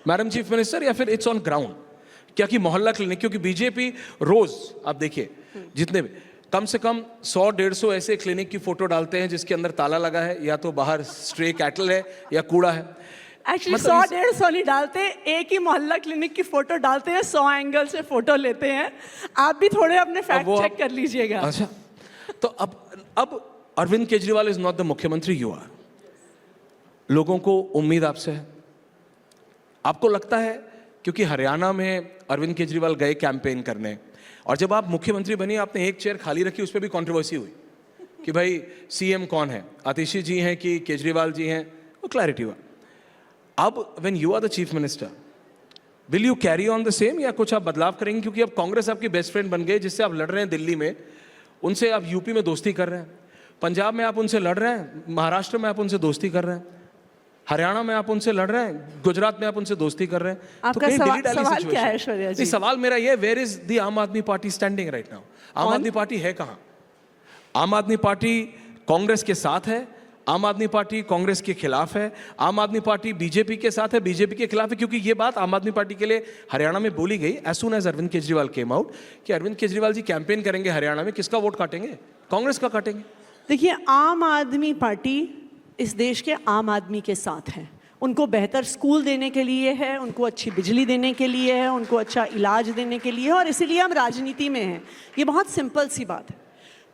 Madam chief minister, या फिर it's on ground? क्या कि मोहल्ला क्लिनिक, क्योंकि बीजेपी रोज आप देखिए जितने भी कम से कम 100-150 ऐसे क्लिनिक की फोटो डालते हैं जिसके अंदर ताला लगा है, या तो बाहर स्ट्रे कैटल है या कूड़ा है। एक्चुअली 100-150 नहीं डालते, एक ही मोहल्ला क्लिनिक की फोटो डालते हैं, 100 एंगल से फोटो लेते हैं। आप भी थोड़े अपने फैक्ट चेक कर लीजिएगा। अच्छा, तो अब Arvind Kejriwal is not the मुख्यमंत्री, यू आर। लोगों को उम्मीद आपसे है। आपको लगता है, क्योंकि हरियाणा में अरविंद केजरीवाल गए कैंपेन करने, और जब आप मुख्यमंत्री बनी आपने एक चेयर खाली रखी, उस पर भी कंट्रोवर्सी हुई कि भाई सीएम कौन है, आतिशी जी हैं कि केजरीवाल जी हैं, वो क्लैरिटी हुआ। अब when you are the chief minister, will you carry on the same, या कुछ आप बदलाव करेंगे? क्योंकि अब कांग्रेस आपकी बेस्ट फ्रेंड बन गई, जिससे आप लड़ रहे हैं दिल्ली में, उनसे आप यूपी में दोस्ती कर रहे हैं, पंजाब में आप उनसे लड़ रहे हैं, महाराष्ट्र में आप उनसे दोस्ती कर रहे हैं, हरियाणा में आप उनसे लड़ रहे हैं, गुजरात में आप उनसे दोस्ती कर रहे हैं। आपका सवाल क्या है ऐश्वर्या जी? सवाल मेरा ये, वेयर इज द आम आदमी पार्टी स्टैंडिंग राइट नाउ? आम आदमी पार्टी है कहाँ? आम आदमी पार्टी कांग्रेस के साथ है, आम आदमी पार्टी कांग्रेस के खिलाफ है, आम आदमी पार्टी बीजेपी के साथ है, बीजेपी के खिलाफ है। क्योंकि ये बात आम आदमी पार्टी के लिए हरियाणा में बोली गई as soon as Arvind Kejriwal came out कि अरविंद केजरीवाल जी कैंपेन करेंगे हरियाणा में, किसका वोट काटेंगे? कांग्रेस का काटेंगे। देखिए, आम आदमी पार्टी इस देश के आम आदमी के साथ है। उनको बेहतर स्कूल देने के लिए है, उनको अच्छी बिजली देने के लिए है, उनको अच्छा इलाज देने के लिए है, और इसीलिए हम राजनीति में हैं। ये बहुत सिंपल सी बात है।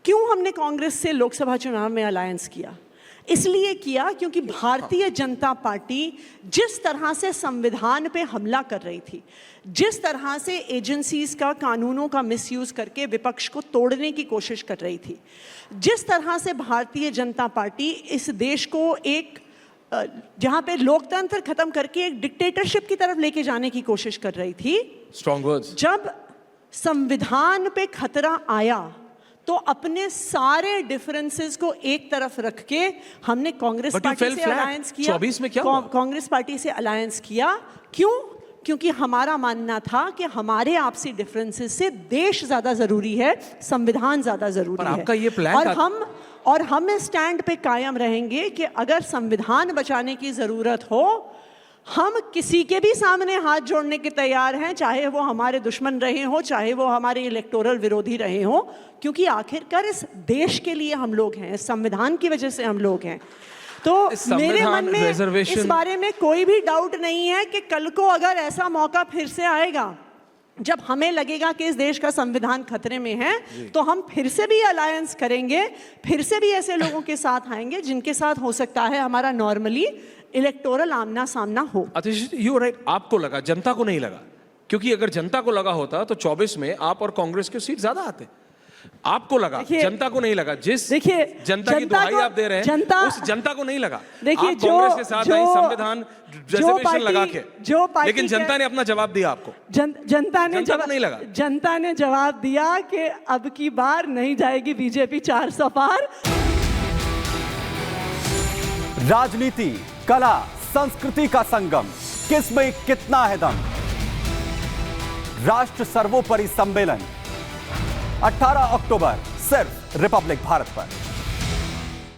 क्यों हमने कांग्रेस से लोकसभा चुनाव में अलायंस किया? इसलिए किया क्योंकि भारतीय जनता पार्टी जिस तरह से संविधान पे हमला कर रही थी, जिस तरह से एजेंसीज का, कानूनों का मिसयूज करके विपक्ष को तोड़ने की कोशिश कर रही थी, जिस तरह से भारतीय जनता पार्टी इस देश को एक जहां पे लोकतंत्र खत्म करके एक डिक्टेटरशिप की तरफ लेके जाने की कोशिश कर रही थी। Strong words. जब संविधान पे खतरा आया तो अपने सारे डिफरेंसेस को एक तरफ रख के हमने कांग्रेस पार्टी से अलायंस किया। 24 में क्या कांग्रेस पार्टी से अलायंस किया। क्यों? क्योंकि हमारा मानना था कि हमारे आपसी डिफरेंसेस से देश ज्यादा जरूरी है, संविधान ज्यादा जरूरी है। आपका ये प्लान और हम इस स्टैंड पे कायम रहेंगे कि अगर संविधान बचाने की जरूरत हो, हम किसी के भी सामने हाथ जोड़ने के तैयार हैं, चाहे वो हमारे दुश्मन रहे हो, चाहे वो हमारे इलेक्टोरल विरोधी रहे हो, क्योंकि आखिरकार इस देश के लिए हम लोग हैं, संविधान की वजह से हम लोग हैं। तो मेरे मन में इस बारे में कोई भी डाउट नहीं है कि कल को अगर ऐसा मौका फिर से आएगा जब हमें लगेगा कि इस देश का संविधान खतरे में है, तो हम फिर से भी अलायंस करेंगे, फिर से भी ऐसे लोगों के साथ आएंगे जिनके साथ हो सकता है हमारा नॉर्मली इलेक्टोरल आमना सामना हो। आतिश, यू राइट। आपको लगा, जनता को नहीं लगा। क्योंकि अगर जनता को लगा होता तो 24 में आप और कांग्रेस के सीट ज्यादा आते। आपको लगा, जनता को नहीं लगा। जिस जनता की दुहाई आप दे रहे हैं, उस जनता को नहीं लगा। देखिए, आप कांग्रेस के साथ आई, संविधान रिजर्वेशन लगा के, लेकिन जनता ने अपना जवाब दिया आपको। जनता ने नहीं लगा। जनता ने जवाब दिया कि अब की बार नहीं जाएगी बीजेपी 400 पार। राजनीति, कला, संस्कृति का संगम, किसमें कितना है दम। राष्ट्र सर्वोपरि सम्मेलन 18 अक्टूबर सिर्फ रिपब्लिक भारत पर।